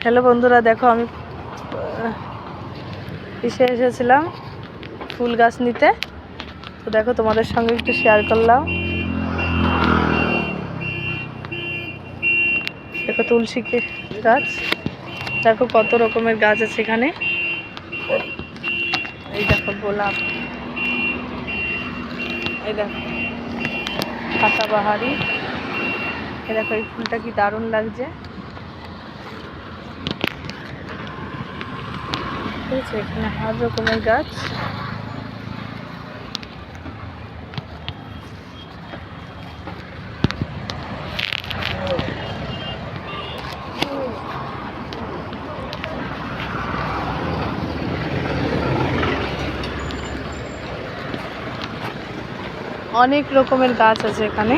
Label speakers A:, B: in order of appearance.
A: Hello বন্ধুরা, দেখো আমি এসেছিলাম ফুল গাছ নিতে। তো দেখো তোমাদের সঙ্গে একটু শেয়ার করলাম। দেখো তুলসী গাছ, দেখো কত রকমের গাছ আছে এখানে। এই দেখো গোলাপ, এই দেখো পাতাবাহারি, এই দেখো এই ফুলটা কি দারুণ লাগছে। ঠিক আছে, এখানে হাজার রকমের গাছ। অনেক রকমের গাছ আছে এখানে।